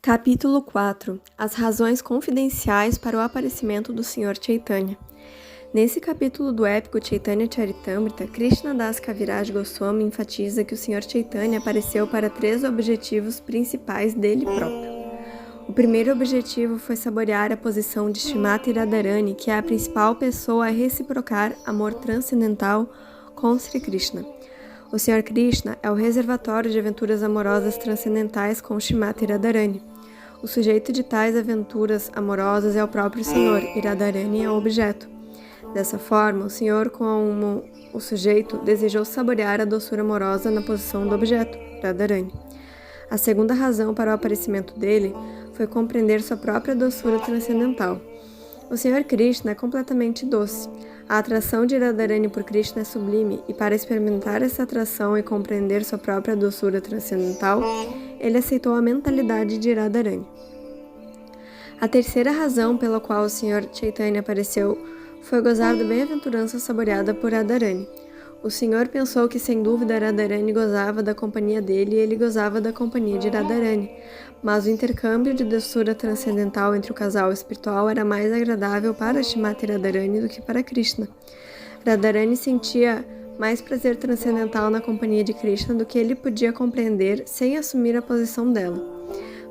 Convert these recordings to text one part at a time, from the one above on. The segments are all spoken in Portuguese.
Capítulo 4. As razões confidenciais para o aparecimento do Sr. Chaitanya. Nesse capítulo do épico Chaitanya Charitamrita, Krishna Das Kaviraj Goswami enfatiza que o Sr. Chaitanya apareceu para 3 objetivos principais dele próprio. O primeiro objetivo foi saborear a posição de Srimati Radharani, que é a principal pessoa a reciprocar amor transcendental com Sri Krishna. O Sr. Krishna é o reservatório de aventuras amorosas transcendentais com Srimati Radharani. O sujeito de tais aventuras amorosas é o próprio Senhor, e Radharani é o objeto. Dessa forma, o Senhor, como o sujeito, desejou saborear a doçura amorosa na posição do objeto, Radharani. A segunda razão para o aparecimento dele foi compreender sua própria doçura transcendental. O Sr. Krishna é completamente doce. A atração de Radharani por Krishna é sublime, e para experimentar essa atração e compreender sua própria doçura transcendental, ele aceitou a mentalidade de Radharani. A terceira razão pela qual o Sr. Chaitanya apareceu foi gozar da bem-aventurança saboreada por Radharani. O Senhor pensou que, sem dúvida, Radharani gozava da companhia dele e ele gozava da companhia de Radharani, mas o intercâmbio de doçura transcendental entre o casal espiritual era mais agradável para Srimati Radharani do que para Krishna. Radharani sentia mais prazer transcendental na companhia de Krishna do que ele podia compreender sem assumir a posição dela.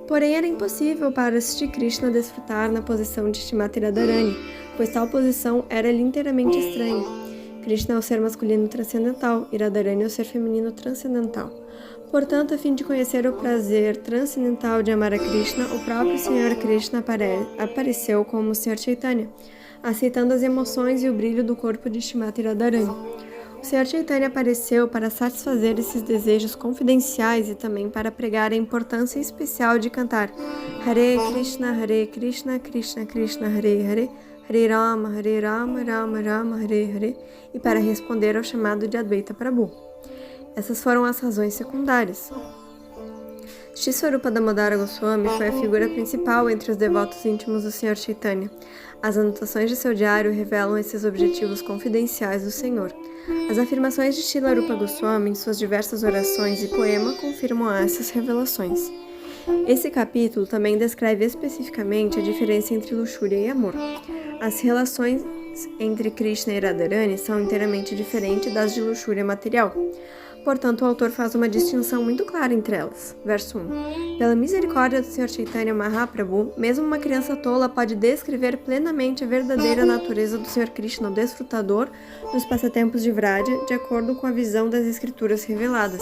Porém, era impossível para Sri Krishna desfrutar na posição de Srimati Radharani, pois tal posição era-lhe inteiramente estranha. Krishna é o ser masculino transcendental e Radharani é o ser feminino transcendental. Portanto, a fim de conhecer o prazer transcendental de amar a Krishna, o próprio Sr. Krishna apareceu como o Sr. Chaitanya, aceitando as emoções e o brilho do corpo de Srimati Radharani. O Sr. Chaitanya apareceu para satisfazer esses desejos confidenciais e também para pregar a importância especial de cantar Hare Krishna, Krishna Krishna, Hare Hare, Hare Rama, Rama Rama, Hare Hare, e para responder ao chamado de Advaita Prabhu. Essas foram as razões secundárias. Shri Swarupa Damodara Goswami foi a figura principal entre os devotos íntimos do Sr. Chaitanya. As anotações de seu diário revelam esses objetivos confidenciais do Senhor. As afirmações de Srila Rupa Goswami em suas diversas orações e poema confirmam essas revelações. Esse capítulo também descreve especificamente a diferença entre luxúria e amor. As relações entre Krishna e Radharani são inteiramente diferentes das de luxúria material. Portanto, o autor faz uma distinção muito clara entre elas. Verso 1. Pela misericórdia do Sr. Chaitanya Mahaprabhu, mesmo uma criança tola pode descrever plenamente a verdadeira natureza do Sr. Krishna, o desfrutador dos passatempos de Vraja, de acordo com a visão das escrituras reveladas.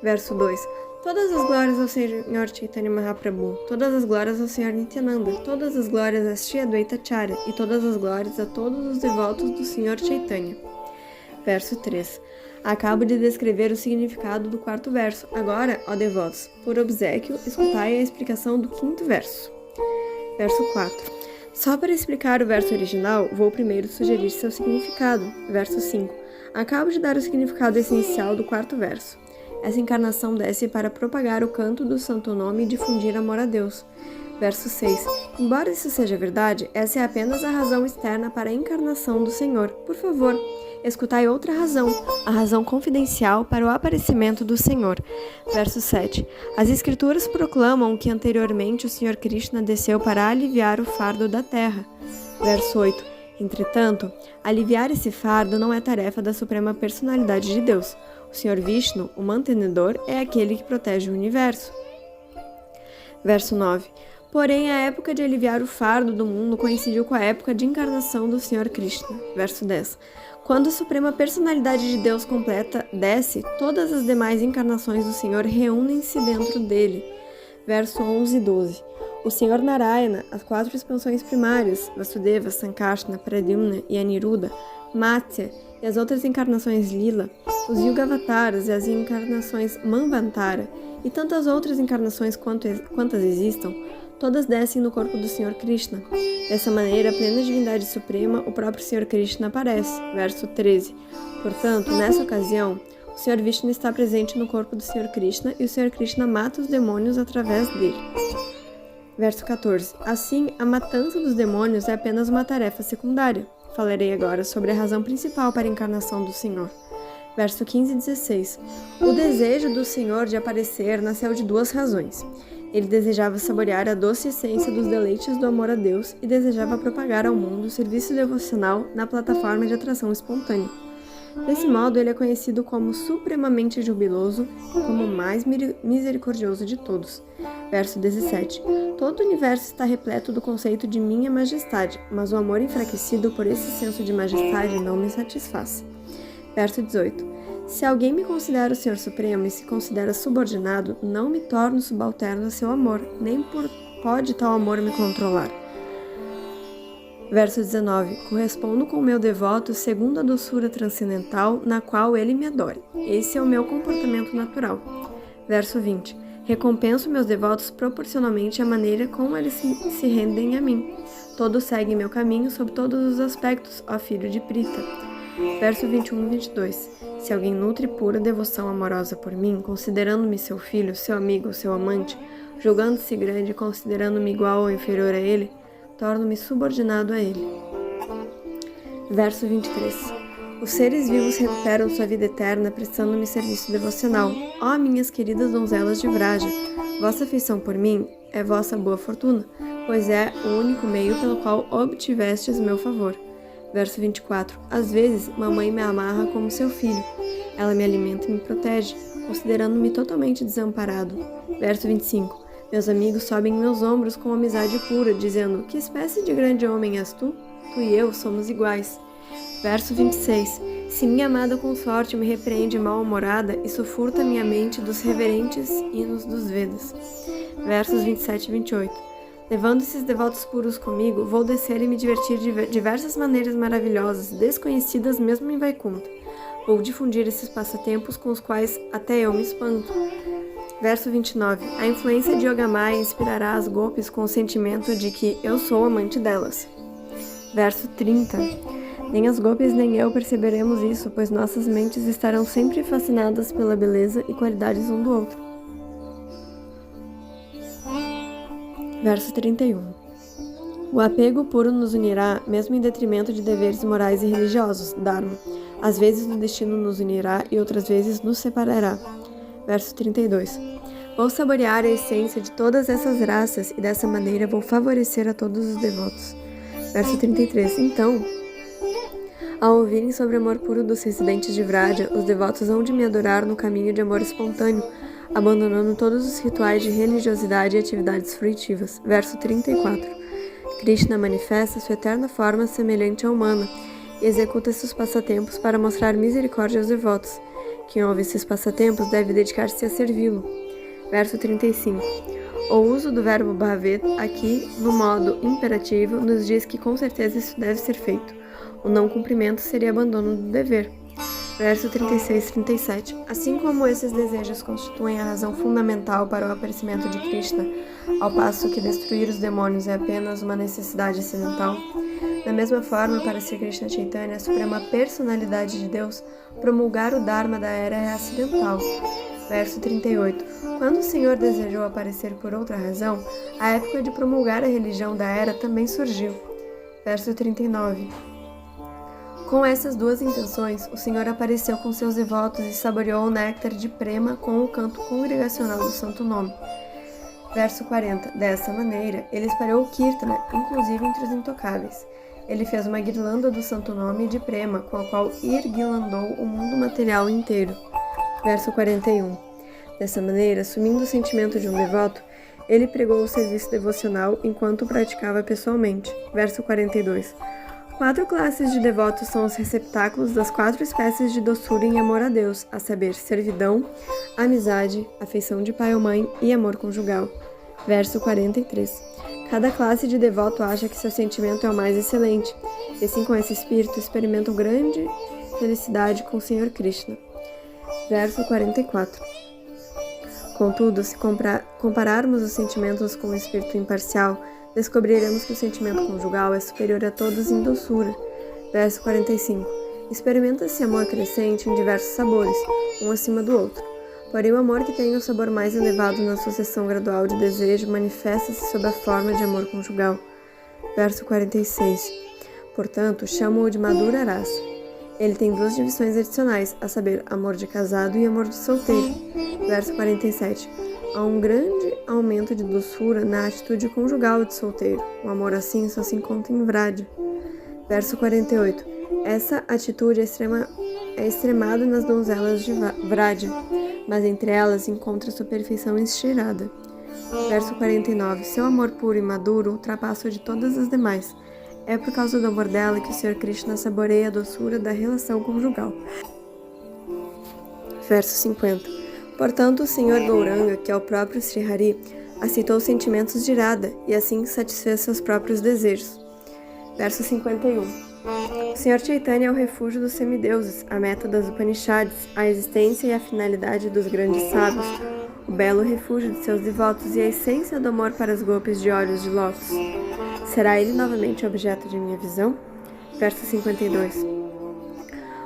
Verso 2. Todas as glórias ao Sr. Chaitanya Mahaprabhu, todas as glórias ao Sr. Nityananda, todas as glórias a Shri Advaita Acharya e todas as glórias a todos os devotos do Sr. Chaitanya. Verso 3. Acabo de descrever o significado do 4º verso. Agora, ó devotos, por obséquio, escutai a explicação do 5º verso. Verso 4. Só para explicar o verso original, vou primeiro sugerir seu significado. Verso 5. Acabo de dar o significado essencial do 4º verso. Essa encarnação desce para propagar o canto do santo nome e difundir amor a Deus. Verso 6. Embora isso seja verdade, essa é apenas a razão externa para a encarnação do Senhor. Por favor, escutai outra razão, a razão confidencial para o aparecimento do Senhor. Verso 7. As Escrituras proclamam que anteriormente o Sr. Krishna desceu para aliviar o fardo da terra. Verso 8. Entretanto, aliviar esse fardo não é tarefa da Suprema Personalidade de Deus. O Sr. Vishnu, o mantenedor, é aquele que protege o universo. Verso 9. Porém, a época de aliviar o fardo do mundo coincidiu com a época de encarnação do Sr. Krishna. Verso 10. Quando a Suprema Personalidade de Deus completa desce, todas as demais encarnações do Senhor reúnem-se dentro dele. Verso 11 e 12. O Senhor Narayana, as 4 expansões primárias, Vasudeva, Sankarsana, Pradyumna e Aniruddha, Matsya e as outras encarnações Lila, os Yugavataras e as encarnações Manvantara e tantas outras encarnações quantas existam, todas descem no corpo do Sr. Krishna. Dessa maneira, a plena divindade suprema, o próprio Sr. Krishna aparece. Verso 13. Portanto, nessa ocasião, o Sr. Vishnu está presente no corpo do Sr. Krishna e o Sr. Krishna mata os demônios através dele. Verso 14. Assim, a matança dos demônios é apenas uma tarefa secundária. Falarei agora sobre a razão principal para a encarnação do Senhor. Verso 15 e 16. O desejo do Senhor de aparecer nasceu de 2 razões. Ele desejava saborear a doce essência dos deleites do amor a Deus e desejava propagar ao mundo o serviço devocional na plataforma de atração espontânea. Desse modo, ele é conhecido como supremamente jubiloso e como o mais misericordioso de todos. Verso 17. Todo o universo está repleto do conceito de minha majestade, mas o amor enfraquecido por esse senso de majestade não me satisfaz. Verso 18. Se alguém me considera o Senhor Supremo e se considera subordinado, não me torno subalterno a seu amor, nem pode tal amor me controlar. Verso 19. Correspondo com o meu devoto segundo a doçura transcendental na qual ele me adore. Esse é o meu comportamento natural. Verso 20. Recompenso meus devotos proporcionalmente à maneira como eles se rendem a mim. Todos seguem meu caminho sob todos os aspectos, ó filho de Prita. Verso 21 e 22. Se alguém nutre pura devoção amorosa por mim, considerando-me seu filho, seu amigo, seu amante, julgando-se grande e considerando-me igual ou inferior a ele, torno-me subordinado a ele. Verso 23. Os seres vivos recuperam sua vida eterna prestando-me serviço devocional. Ó minhas queridas donzelas de Vraja, vossa afeição por mim é vossa boa fortuna, pois é o único meio pelo qual obtivestes meu favor. Verso 24. Às vezes, mamãe me amarra como seu filho. Ela me alimenta e me protege, considerando-me totalmente desamparado. Verso 25. Meus amigos sobem meus ombros com amizade pura, dizendo: que espécie de grande homem és tu? Tu e eu somos iguais. Verso 26. Se minha amada consorte me repreende mal-humorada, isso furta minha mente dos reverentes hinos dos Vedas. Versos 27 e 28. Levando esses devotos puros comigo, vou descer e me divertir de diversas maneiras maravilhosas, desconhecidas mesmo em Vaikunta. Vou difundir esses passatempos com os quais até eu me espanto. Verso 29. A influência de Yogamaya inspirará as golpes com o sentimento de que eu sou amante delas. Verso 30. Nem as golpes nem eu perceberemos isso, pois nossas mentes estarão sempre fascinadas pela beleza e qualidades um do outro. Verso 31. O apego puro nos unirá, mesmo em detrimento de deveres morais e religiosos, Dharma. Às vezes o destino nos unirá e outras vezes nos separará. Verso 32. Vou saborear a essência de todas essas raças e dessa maneira vou favorecer a todos os devotos. Verso 33. Então, ao ouvirem sobre o amor puro dos residentes de Vraja, os devotos hão de me adorar no caminho de amor espontâneo, abandonando todos os rituais de religiosidade e atividades fruitivas. Verso 34. Krishna manifesta sua eterna forma semelhante à humana e executa seus passatempos para mostrar misericórdia aos devotos. Quem ouve esses passatempos deve dedicar-se a servi-lo. Verso 35. O uso do verbo bhavet aqui, no modo imperativo, nos diz que com certeza isso deve ser feito. O não cumprimento seria abandono do dever. Verso 36 e 37. Assim como esses desejos constituem a razão fundamental para o aparecimento de Krishna, ao passo que destruir os demônios é apenas uma necessidade acidental, da mesma forma, para Sri Krishna Chaitanya, a suprema personalidade de Deus, promulgar o Dharma da era é acidental. Verso 38. Quando o Senhor desejou aparecer por outra razão, a época de promulgar a religião da era também surgiu. Verso 39. Com essas duas intenções, o Senhor apareceu com seus devotos e saboreou o néctar de prema com o canto congregacional do Santo Nome. Verso 40. Dessa maneira, ele espalhou o Kirtana, inclusive entre os intocáveis. Ele fez uma guirlanda do Santo Nome de prema, com a qual irguilandou o mundo material inteiro. Verso 41. Dessa maneira, assumindo o sentimento de um devoto, ele pregou o serviço devocional enquanto o praticava pessoalmente. Verso 42. 4 classes de devotos são os receptáculos das 4 espécies de doçura em amor a Deus, a saber, servidão, amizade, afeição de pai ou mãe e amor conjugal. Verso 43. Cada classe de devoto acha que seu sentimento é o mais excelente, e assim com esse espírito experimentam grande felicidade com o Senhor Krishna. Verso 44. Contudo, se compararmos os sentimentos com o espírito imparcial, descobriremos que o sentimento conjugal é superior a todos em doçura. Verso 45. Experimenta-se amor crescente em diversos sabores, um acima do outro. Porém, o amor que tem o sabor mais elevado na sucessão gradual de desejo manifesta-se sob a forma de amor conjugal. Verso 46. Portanto, chamo-o de Madhura Rasa. Ele tem 2 divisões adicionais, a saber, amor de casado e amor de solteiro. Verso 47. Há um grande aumento de doçura na atitude conjugal de solteiro. Um amor assim só se encontra em Vraja. Verso 48. Essa atitude é extremada nas donzelas de Vraja, mas entre elas encontra sua perfeição estirada. Verso 49. Seu amor puro e maduro ultrapassa o de todas as demais. É por causa do amor dela que o Sr. Krishna saboreia a doçura da relação conjugal. Verso 50. Portanto, o Sr. Gauranga, que é o próprio Sri Hari, aceitou os sentimentos de Radha e assim satisfez seus próprios desejos. Verso 51. O Sr. Chaitanya é o refúgio dos semideuses, a meta das Upanishads, a existência e a finalidade dos grandes sábios, o belo refúgio de seus devotos e a essência do amor para as golpes de olhos de lótus. Será ele novamente objeto de minha visão? Verso 52.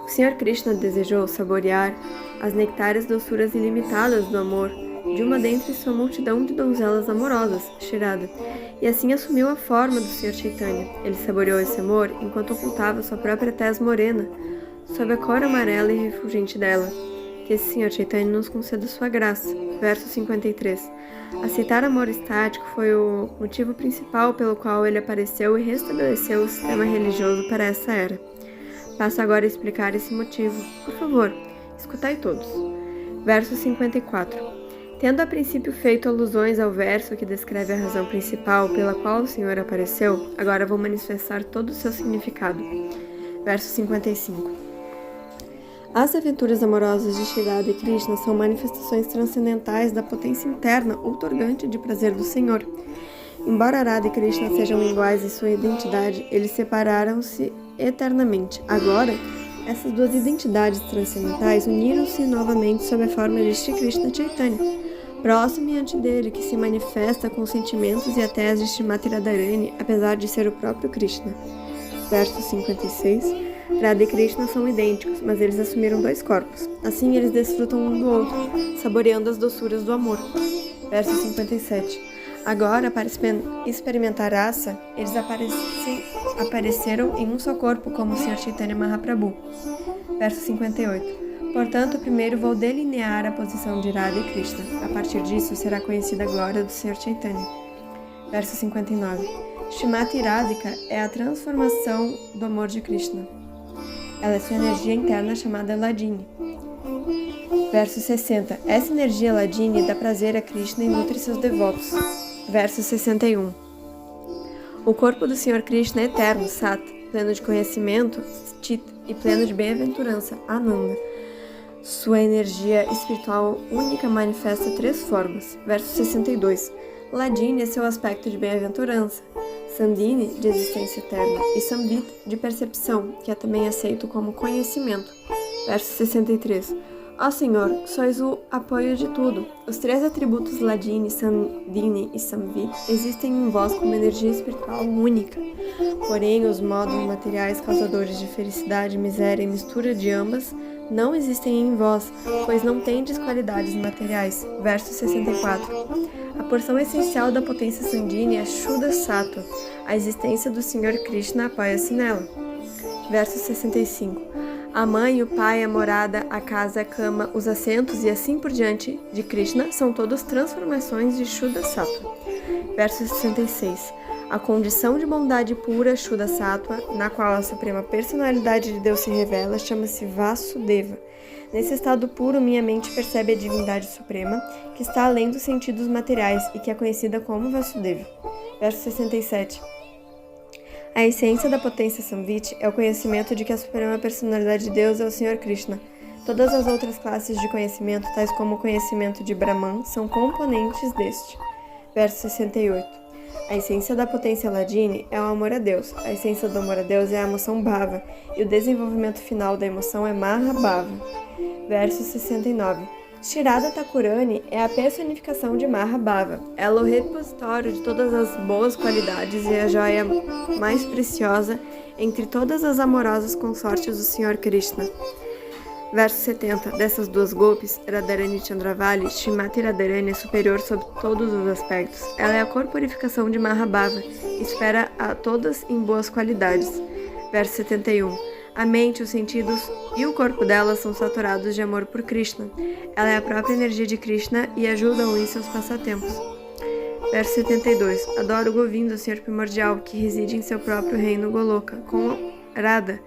O Sr. Krishna desejou saborear as nectárias doçuras ilimitadas do amor de uma dentre sua multidão de donzelas amorosas, Shirada, e assim assumiu a forma do Sr. Chaitanya. Ele saboreou esse amor enquanto ocultava sua própria tez morena, sob a cor amarela e refulgente dela. Que esse Sr. Chaitanya nos conceda sua graça. Verso 53. Aceitar amor estático foi o motivo principal pelo qual ele apareceu e restabeleceu o sistema religioso para essa era. Passo agora a explicar esse motivo. Por favor, escutai todos. Verso 54. Tendo a princípio feito alusões ao verso que descreve a razão principal pela qual o Senhor apareceu, agora vou manifestar todo o seu significado. Verso 55. As aventuras amorosas de Shirada e Krishna são manifestações transcendentais da potência interna outorgante de prazer do Senhor. Embora Radha e Krishna sejam iguais em sua identidade, eles separaram-se eternamente. Agora, essas duas identidades transcendentais uniram-se novamente sob a forma de Shri Krishna Chaitanya, próximo e ante dele, que se manifesta com os sentimentos e a tese de Srimati Radharani, apesar de ser o próprio Krishna. Verso 56. Radha e Krishna são idênticos, mas eles assumiram dois corpos. Assim, eles desfrutam um do outro, saboreando as doçuras do amor. Verso 57. Agora, para experimentar raça, eles apareceram em um só corpo, como o Sr. Chaitanya Mahaprabhu. Verso 58. Portanto, primeiro vou delinear a posição de Radha e Krishna. A partir disso, será conhecida a glória do Sr. Chaitanya. Verso 59. Srimati Radhika é a transformação do amor de Krishna. Ela é sua energia interna chamada Ladini. Verso 60. Essa energia Ladini dá prazer a Krishna e nutre seus devotos. Verso 61. O corpo do Sr. Krishna é eterno, Sat, pleno de conhecimento, Chit, e pleno de bem-aventurança, Ananda. Sua energia espiritual única manifesta três formas. Verso 62. Ladini é seu aspecto de bem-aventurança, Sandini, de existência eterna, e Sambit, de percepção, que é também aceito como conhecimento. Verso 63. Ó Senhor, sois o apoio de tudo. Os três atributos Ladini, Sandini e Samvit existem em vós como energia espiritual única. Porém, os modos materiais causadores de felicidade, miséria e mistura de ambas não existem em vós, pois não tendes qualidades materiais. Verso 64. A porção essencial da potência Sandini é Shuddha Sattva. A existência do Sr. Krishna apoia-se nela. Verso 65. A mãe, o pai, a morada, a casa, a cama, os assentos e assim por diante de Krishna são todos transformações de Shuddha Sattva. Verso 66. A condição de bondade pura, Shuddha Sattva, na qual a suprema personalidade de Deus se revela, chama-se Vasudeva. Nesse estado puro, minha mente percebe a divindade suprema, que está além dos sentidos materiais e que é conhecida como Vasudeva. Verso 67. A essência da potência Samvit é o conhecimento de que a suprema personalidade de Deus é o Sr. Krishna. Todas as outras classes de conhecimento, tais como o conhecimento de Brahman, são componentes deste. Verso 68. A essência da potência Ladini é o amor a Deus. A essência do amor a Deus é a emoção Bhava, e o desenvolvimento final da emoção é Mahabhava. Verso 69. Shirada Thakurani é a personificação de Mahabhava. Ela é o repositório de todas as boas qualidades e a joia mais preciosa entre todas as amorosas consortes do Sr. Krishna. Verso 70. Dessas duas golpes, Radharani Chandravali, Srimati Radharani é superior sob todos os aspectos. Ela é a corporificação de Mahabhava e supera a todas em boas qualidades. Verso 71. A mente, os sentidos e o corpo dela são saturados de amor por Krishna. Ela é a própria energia de Krishna e ajuda-o em seus passatempos. Verso 72. Adora o Govinda, o Senhor primordial, que reside em seu próprio reino Goloka, com Radha,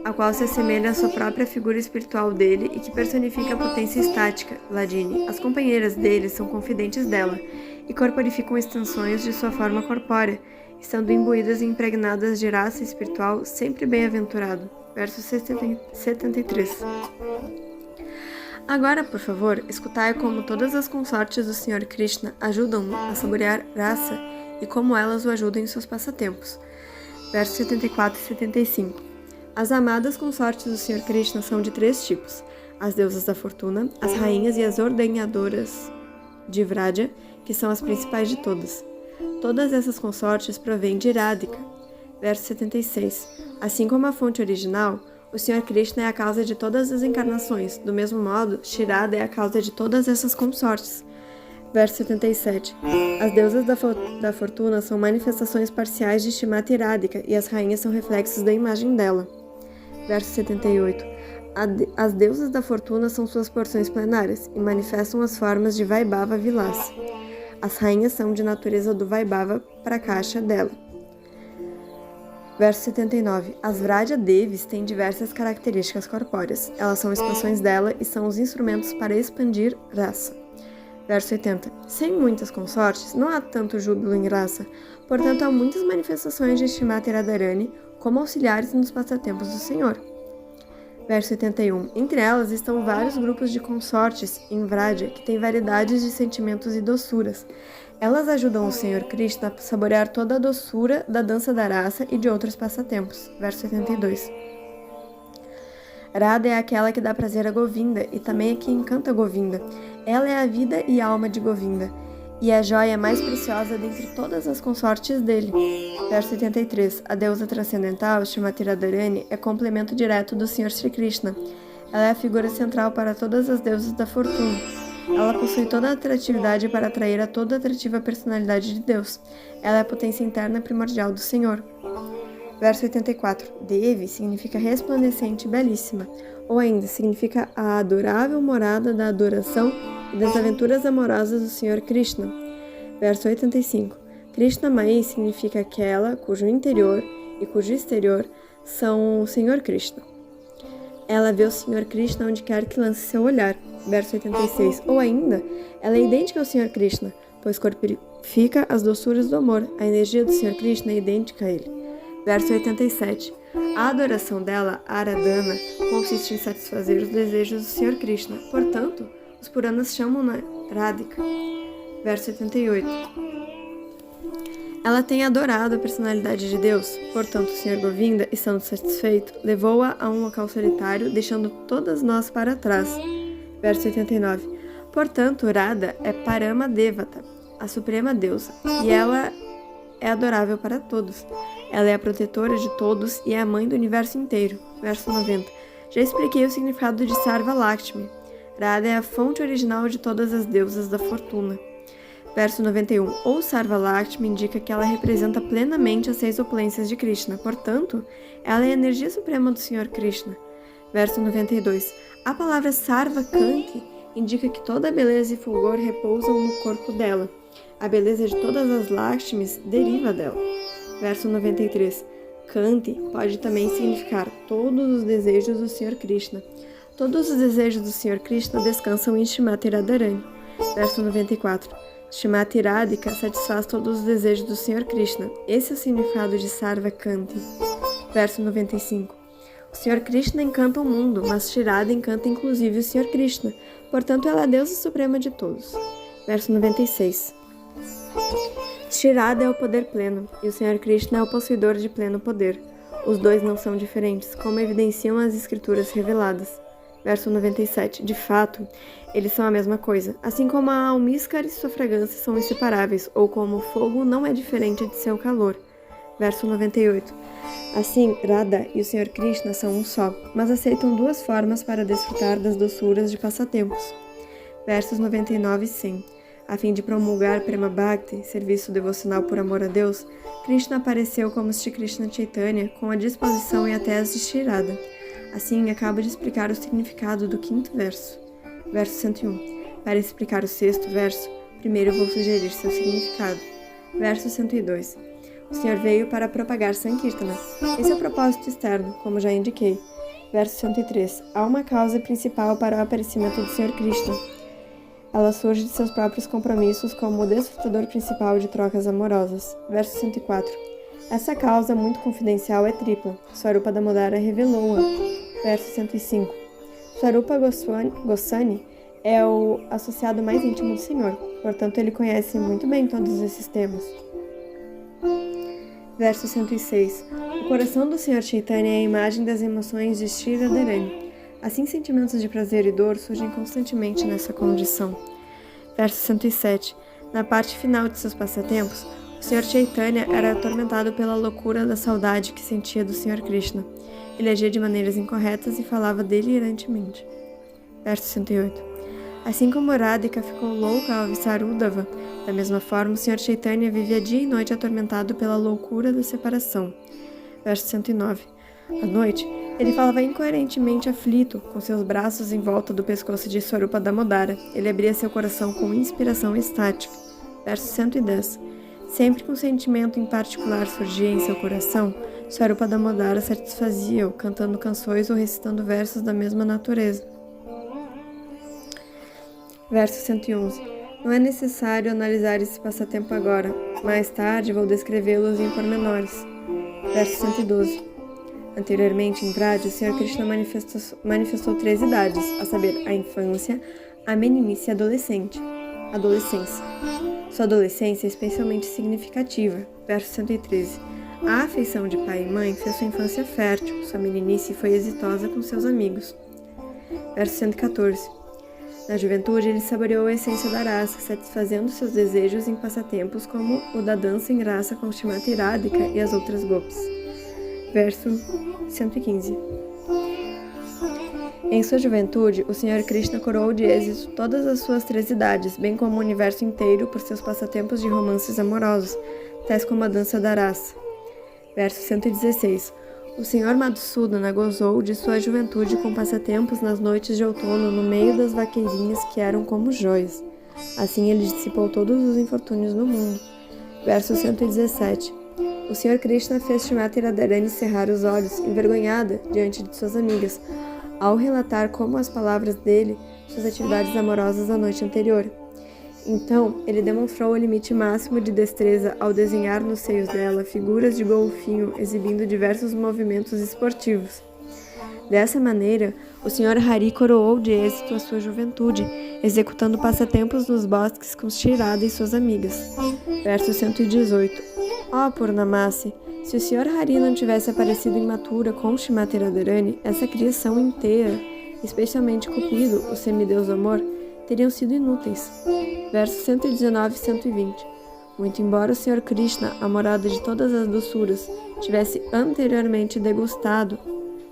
a qual se assemelha à sua própria figura espiritual dele e que personifica a potência estática, Ladini. As companheiras dele são confidentes dela e corporificam extensões de sua forma corpórea, estando imbuídas e impregnadas de raça espiritual sempre bem-aventurado. Verso 73. Agora, por favor, escutai como todas as consortes do Sr. Krishna ajudam-no a saborear raça e como elas o ajudam em seus passatempos. Versos 74 e 75. As amadas consortes do Sr. Krishna são de 3 tipos: as deusas da fortuna, as rainhas e as ordenhadoras de Vraja, que são as principais de todas. Todas essas consortes provêm de Radhika. Verso 76. Assim como a fonte original, o Sr. Krishna é a causa de todas as encarnações. Do mesmo modo, Shirada é a causa de todas essas consortes. Verso 77. As deusas da fortuna são manifestações parciais de Shrimati Radhika e as rainhas são reflexos da imagem dela. Verso 78. As deusas da fortuna são suas porções plenárias e manifestam as formas de Vaibhava Vilasa. As rainhas são de natureza do Vaibhava Prakasha dela. Verso 79. As Vraja Devis têm diversas características corpóreas. Elas são expansões dela e são os instrumentos para expandir raça. Verso 80. Sem muitas consortes, não há tanto júbilo em raça, portanto há muitas manifestações de Shrimati Radharani como auxiliares nos passatempos do Senhor. Verso 81. Entre elas estão vários grupos de consortes em Vraja que têm variedades de sentimentos e doçuras. Elas ajudam o Senhor Krishna a saborear toda a doçura da dança da raça e de outros passatempos. Verso 82. Radha é aquela que dá prazer a Govinda e também é que encanta Govinda. Ela é a vida e a alma de Govinda e a joia mais preciosa dentre todas as consortes dele. Verso 83. A deusa transcendental, Shrimati Radharani, é complemento direto do Senhor Sri Krishna. Ela é a figura central para todas as deusas da fortuna. Ela possui toda a atratividade para atrair a toda a atrativa personalidade de Deus. Ela é a potência interna primordial do Senhor. Verso 84. Devi significa resplandecente e belíssima, ou ainda significa a adorável morada da adoração e das aventuras amorosas do Senhor Krishna. Verso 85. Krishna Mai significa aquela cujo interior e cujo exterior são o Senhor Krishna. Ela vê o Senhor Krishna onde quer que lance seu olhar. Verso 86. Ou ainda, ela é idêntica ao Senhor Krishna, pois corporifica as doçuras do amor. A energia do Senhor Krishna é idêntica a ele. Verso 87. A adoração dela, Aradhana, consiste em satisfazer os desejos do Senhor Krishna. Portanto, os Puranas chamam-na Radhika. Verso 88. Ela tem adorado a personalidade de Deus. Portanto, o Senhor Govinda, estando satisfeito, levou-a a um local solitário, deixando todas nós para trás. Verso 89. Portanto, Radha é Parama Devata, a suprema deusa, e ela é adorável para todos. Ela é a protetora de todos e é a mãe do universo inteiro. Verso 90. Já expliquei o significado de Sarva Lakshmi. Radha é a fonte original de todas as deusas da fortuna. Verso 91. Ou Sarva Lakshmi indica que ela representa plenamente as 6 opulências de Krishna. Portanto, ela é a energia suprema do Senhor Krishna. Verso 92. A palavra Sarva Kanti indica que toda a beleza e fulgor repousam no corpo dela. A beleza de todas as Lakshmis deriva dela. Verso 93. Kanti pode também significar todos os desejos do Senhor Krishna. Todos os desejos do Senhor Krishna descansam em Shrimati Radharani. Verso 94. Shrimati Radhika satisfaz todos os desejos do Senhor Krishna. Esse é o significado de Sarva Kanti. Verso 95. O Senhor Krishna encanta o mundo, mas Shri Radha encanta inclusive o Senhor Krishna. Portanto, ela é a deusa suprema de todos. Verso 96. Shri Radha é o poder pleno, e o Senhor Krishna é o possuidor de pleno poder. Os dois não são diferentes, como evidenciam as escrituras reveladas. Verso 97. De fato, eles são a mesma coisa, assim como a almíscar e sua fragrância são inseparáveis, ou como o fogo não é diferente de seu calor. Verso 98. Assim, Radha e o Senhor Krishna são um só, mas aceitam 2 formas para desfrutar das doçuras de passatempos. Versos 99 e 100. A fim de promulgar Prema Bhakti, serviço devocional por amor a Deus, Krishna apareceu como Shri Krishna Chaitanya com a disposição e a tese de Shirada. Assim, acabo de explicar o significado do 5º verso. Verso 101. Para explicar o 6º verso, primeiro vou sugerir seu significado. Verso 102. O Senhor veio para propagar Sankirtana. Esse é o propósito externo, como já indiquei. Verso 103. Há uma causa principal para o aparecimento do Senhor Krishna. Ela surge de seus próprios compromissos como o desfrutador principal de trocas amorosas. Verso 104. Essa causa muito confidencial é tripla. Swarupa Damodara revelou-a. Verso 105. Swarupa Goswami é o associado mais íntimo do Senhor. Portanto, ele conhece muito bem todos esses temas. Verso 106. O coração do Senhor Chaitanya é a imagem das emoções de Shri Radharani. Assim, sentimentos de prazer e dor surgem constantemente nessa condição. Verso 107. Na parte final de seus passatempos, o Senhor Chaitanya era atormentado pela loucura da saudade que sentia do Senhor Krishna. Ele agia de maneiras incorretas e falava delirantemente. Verso 108. Assim como Radhika ficou louca ao avistar Uddhava, da mesma forma o Senhor Chaitanya vivia dia e noite atormentado pela loucura da separação. Verso 109. À noite, ele falava incoerentemente aflito, com seus braços em volta do pescoço de Swarupa Damodara. Ele abria seu coração com inspiração estática. Verso 110. Sempre que um sentimento em particular surgia em seu coração, Swarupa Damodara satisfazia-o, cantando canções ou recitando versos da mesma natureza. Verso 111. Não é necessário analisar esse passatempo agora. Mais tarde vou descrevê-los em pormenores. Verso 112. Anteriormente, em Vraj, o Senhor Krishna manifestou 3 idades, a saber, a infância, a meninice e a adolescência. Sua adolescência é especialmente significativa. Verso 113. A afeição de pai e mãe fez sua infância fértil, sua meninice foi exitosa com seus amigos. Verso 114. Na juventude, ele saboreou a essência da raça, satisfazendo seus desejos em passatempos como o da dança em raça com Shrimati Radhika e as outras gopis. Verso 115. Em sua juventude, o Senhor Krishna coroou de êxito todas as suas 3 idades, bem como o universo inteiro por seus passatempos de romances amorosos, tais como a dança da raça. Verso 116. O Senhor Madhusudana gozou de sua juventude com passatempos nas noites de outono no meio das vaqueirinhas que eram como joias. Assim ele dissipou todos os infortúnios do mundo. Verso 117. O Senhor Krishna fez Shrimati Radharani cerrar os olhos, envergonhada, diante de suas amigas, ao relatar como as palavras dele, suas atividades amorosas da noite anterior. Então, ele demonstrou o limite máximo de destreza ao desenhar nos seios dela figuras de golfinho exibindo diversos movimentos esportivos. Dessa maneira, o Senhor Hari coroou de êxito a sua juventude, executando passatempos nos bosques com Shirada e suas amigas. Verso 118. Ó Purnamasi, se o Senhor Hari não tivesse aparecido imatura com Shrimati Radharani, essa criação inteira, especialmente Cupido, o semideus do amor, teriam sido inúteis. Versos 119 e 120. Muito embora o Senhor Krishna, a morada de todas as doçuras, tivesse anteriormente degustado,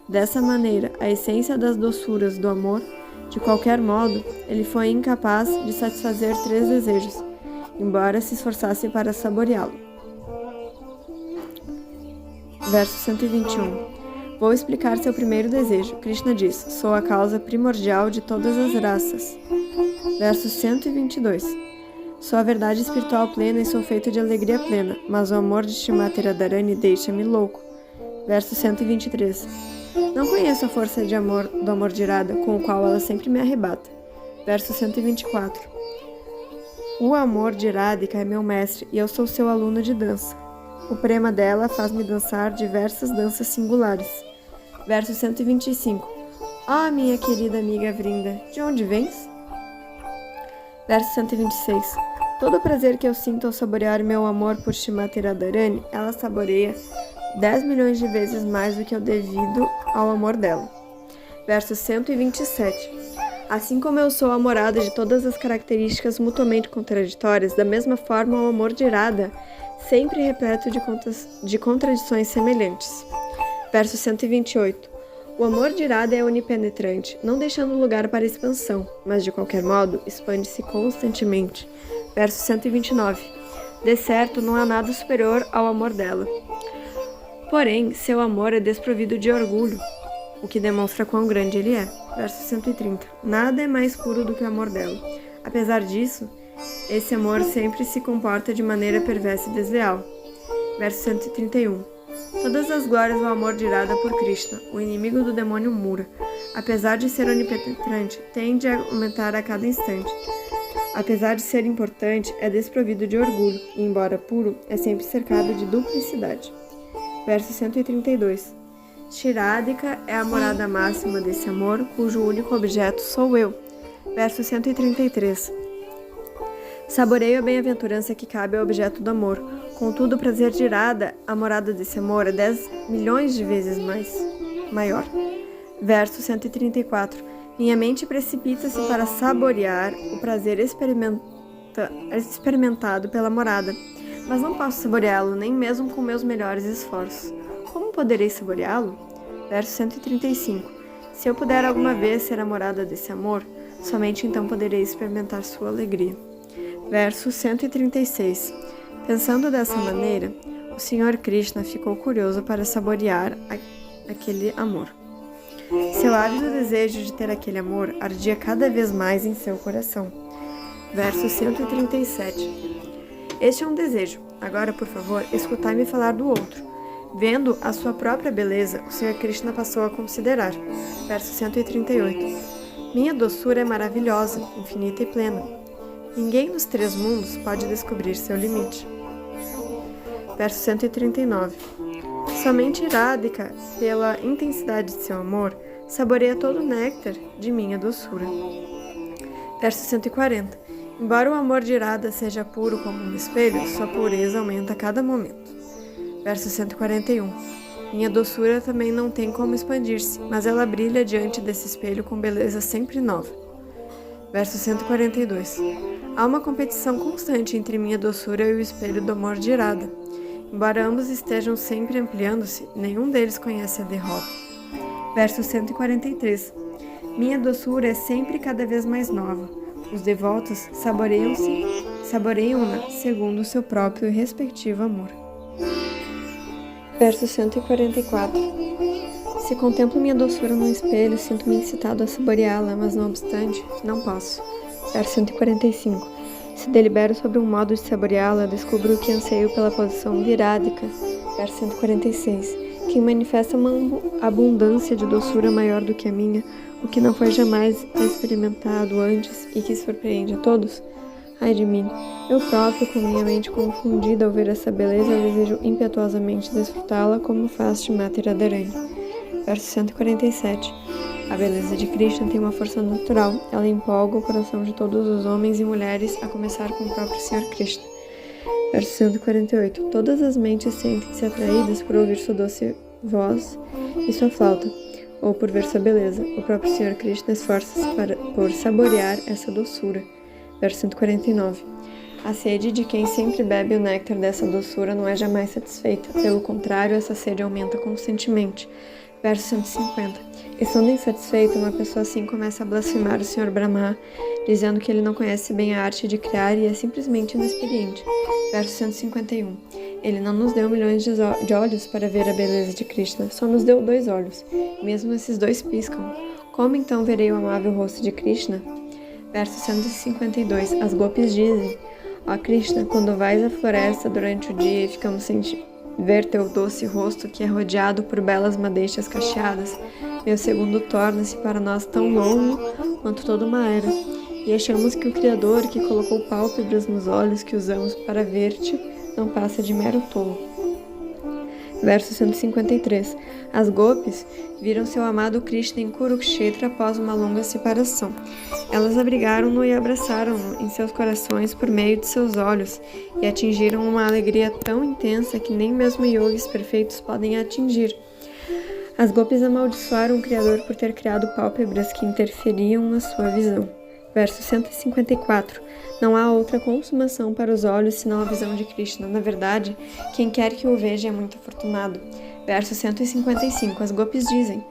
dessa maneira, a essência das doçuras do amor, de qualquer modo, ele foi incapaz de satisfazer 3 desejos, embora se esforçasse para saboreá-lo. Verso 121. Vou explicar seu primeiro desejo. Krishna diz, sou a causa primordial de todas as raças. Verso 122. Sou a verdade espiritual plena e sou feito de alegria plena, mas o amor de Shrimati Radharani deixa-me louco. Verso 123. Não conheço a força de amor do amor de Radha, com o qual ela sempre me arrebata. Verso 124. O amor de Radhika é meu mestre e eu sou seu aluno de dança. O prema dela faz-me dançar diversas danças singulares. Verso 125. Ah, minha querida amiga Vrinda, de onde vens? Verso 126. Todo o prazer que eu sinto ao saborear meu amor por Shrimati Radharani, ela saboreia 10 milhões de vezes mais do que eu devido ao amor dela. Verso 127. Assim como eu sou a morada de todas as características mutuamente contraditórias, da mesma forma o amor de Radha, sempre repleto de contradições semelhantes. Verso 128. O amor de Radha é onipenetrante, não deixando lugar para expansão, mas de qualquer modo expande-se constantemente. Verso 129. De certo, não há nada superior ao amor dela. Porém, seu amor é desprovido de orgulho, o que demonstra quão grande ele é. Verso 130. Nada é mais puro do que o amor dela. Apesar disso, esse amor sempre se comporta de maneira perversa e desleal. Verso 131. Todas as glórias ao amor de Radha por Krishna, o inimigo do demônio Mura. Apesar de ser onipenetrante, tende a aumentar a cada instante. Apesar de ser importante, é desprovido de orgulho, e embora puro, é sempre cercado de duplicidade. Verso 132. Shirādhika é a morada máxima desse amor, cujo único objeto sou eu. Verso 133. Saboreio a bem-aventurança que cabe ao objeto do amor. Contudo, o prazer de Radha, a morada desse amor, é 10 milhões de vezes maior. Verso 134. Minha mente precipita-se para saborear o prazer experimentado pela morada, mas não posso saboreá-lo nem mesmo com meus melhores esforços. Como poderei saboreá-lo? Verso 135. Se eu puder alguma vez ser a morada desse amor, somente então poderei experimentar sua alegria. Verso 136. Pensando dessa maneira, o Senhor Krishna ficou curioso para saborear aquele amor. Seu ávido desejo de ter aquele amor ardia cada vez mais em seu coração. Verso 137. Este é um desejo. Agora, por favor, escutai-me falar do outro. Vendo a sua própria beleza, o Senhor Krishna passou a considerar. Verso 138. Minha doçura é maravilhosa, infinita e plena. Ninguém nos 3 mundos pode descobrir seu limite. Verso 139. Somente Radhika, pela intensidade de seu amor, saboreia todo o néctar de minha doçura. Verso 140. Embora o amor de Radha seja puro como um espelho, sua pureza aumenta a cada momento. Verso 141. Minha doçura também não tem como expandir-se, mas ela brilha diante desse espelho com beleza sempre nova. Verso 142. Há uma competição constante entre minha doçura e o espelho do amor de Radha. Embora ambos estejam sempre ampliando-se, nenhum deles conhece a derrota. Verso 143. Minha doçura é sempre cada vez mais nova. Os devotos saboreiam-na segundo o seu próprio e respectivo amor. Verso 144. Se contemplo minha doçura no espelho, sinto-me incitado a saboreá-la, mas não obstante, não posso. Verso 145. Se delibero sobre um modo de saboreá-la, descubro que anseio pela posição virádhica. Verso 146. Quem manifesta uma abundância de doçura maior do que a minha, o que não foi jamais experimentado antes e que surpreende a todos? Ai de mim, eu próprio, com minha mente confundida ao ver essa beleza, desejo impetuosamente desfrutá-la como faz Shrimati Radharani. Verso 147. A beleza de Krishna tem uma força natural. Ela empolga o coração de todos os homens e mulheres, a começar com o próprio Senhor Krishna. Verso 148. Todas as mentes sentem-se atraídas por ouvir sua doce voz e sua flauta, ou por ver sua beleza. O próprio Senhor Krishna esforça-se por saborear essa doçura. Verso 149. A sede de quem sempre bebe o néctar dessa doçura não é jamais satisfeita. Pelo contrário, essa sede aumenta constantemente. Verso 150. Estando insatisfeita, uma pessoa assim começa a blasfemar o Sr. Brahma, dizendo que ele não conhece bem a arte de criar e é simplesmente inexperiente. Verso 151. Ele não nos deu milhões de olhos para ver a beleza de Krishna, só nos deu 2 olhos. Mesmo esses 2 piscam. Como então verei o amável rosto de Krishna? Verso 152. As gopis dizem: ó Krishna, quando vais à floresta durante o dia e ficamos sem ver teu doce rosto que é rodeado por belas madeixas cacheadas, meu segundo torna-se para nós tão longo quanto toda uma era, e achamos que o Criador que colocou pálpebras nos olhos que usamos para ver-te não passa de mero tolo. Verso 153. As gopis viram seu amado Krishna em Kurukshetra após uma longa separação. Elas abrigaram-no e abraçaram-no em seus corações por meio de seus olhos e atingiram uma alegria tão intensa que nem mesmo yogis perfeitos podem atingir. As gopis amaldiçoaram o Criador por ter criado pálpebras que interferiam na sua visão. Verso 154. Não há outra consumação para os olhos senão a visão de Krishna. Na verdade, quem quer que o veja é muito afortunado. Verso 155. As gopis dizem: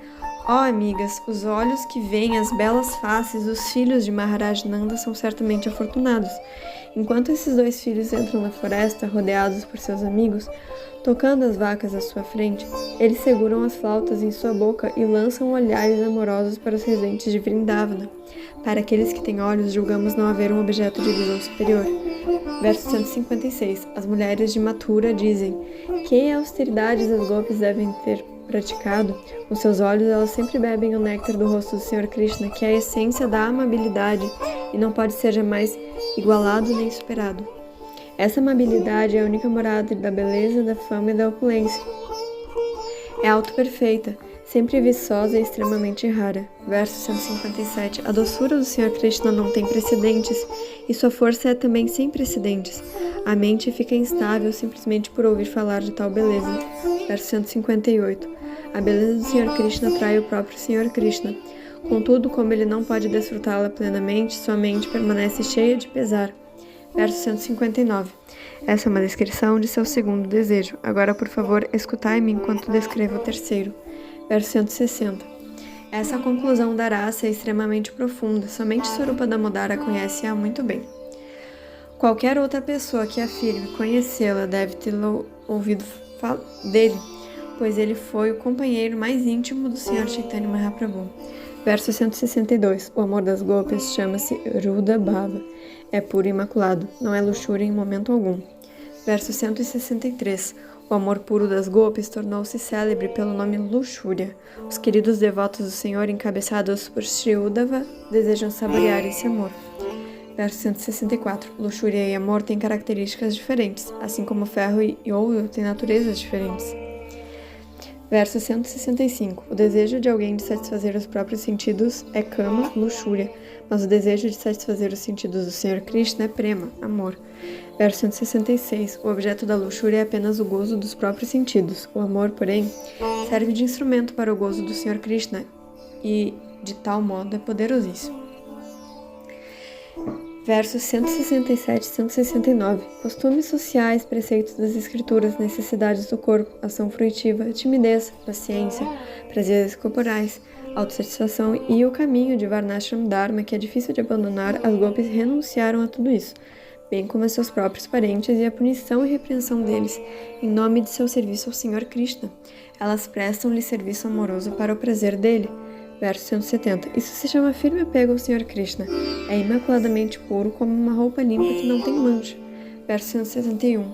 ó amigas, os olhos que veem as belas faces dos filhos de Maharaj Nanda são certamente afortunados. Enquanto esses dois filhos entram na floresta, rodeados por seus amigos, tocando as vacas à sua frente, eles seguram as flautas em sua boca e lançam olhares amorosos para os residentes de Vrindavana. Para aqueles que têm olhos, julgamos não haver um objeto de visão superior. Verso 156. As mulheres de Mathura dizem: que austeridades as gopis devem ter praticado. Com seus olhos, elas sempre bebem o néctar do rosto do Senhor Krishna, que é a essência da amabilidade e não pode ser jamais igualado nem superado. Essa amabilidade é a única morada da beleza, da fama e da opulência. É auto-perfeita, sempre viçosa e extremamente rara. Verso 157. A doçura do Senhor Krishna não tem precedentes, e sua força é também sem precedentes. A mente fica instável simplesmente por ouvir falar de tal beleza. Verso 158. A beleza do Senhor Krishna atrai o próprio Senhor Krishna. Contudo, como ele não pode desfrutá-la plenamente, sua mente permanece cheia de pesar. Verso 159. Essa é uma descrição de seu segundo desejo. Agora, por favor, escutai-me enquanto descrevo o terceiro. Verso 160. Essa conclusão da raça é extremamente profunda. Somente Swarupa Damodara conhece-a muito bem. Qualquer outra pessoa que afirme conhecê-la deve ter ouvido dele, pois ele foi o companheiro mais íntimo do Sr. Chaitanya Mahaprabhu. Verso 162. O amor das gopis chama-se Ruda Bhava. É puro e imaculado, não é luxúria em momento algum. Verso 163. O amor puro das gopis tornou-se célebre pelo nome luxúria. Os queridos devotos do Senhor, encabeçados por Sri Uddhava, desejam saborear esse amor. Verso 164. Luxúria e amor têm características diferentes, assim como ferro e ouro têm naturezas diferentes. Verso 165. O desejo de alguém de satisfazer os próprios sentidos é kama, luxúria, mas o desejo de satisfazer os sentidos do Senhor Krishna é prema, amor. Verso 166. O objeto da luxúria é apenas o gozo dos próprios sentidos. O amor, porém, serve de instrumento para o gozo do Senhor Krishna e, de tal modo, é poderosíssimo. Versos 167 e 169. Costumes sociais, preceitos das escrituras, necessidades do corpo, ação fruitiva, timidez, paciência, prazeres corporais, autossatisfação e o caminho de Varnashram Dharma, que é difícil de abandonar, as gopis renunciaram a tudo isso, bem como a seus próprios parentes e a punição e repreensão deles, em nome de seu serviço ao Senhor Krishna. Elas prestam-lhe serviço amoroso para o prazer dele. Verso 170. Isso se chama firme apego ao Senhor Krishna. É imaculadamente puro como uma roupa limpa que não tem mancha. Verso 171.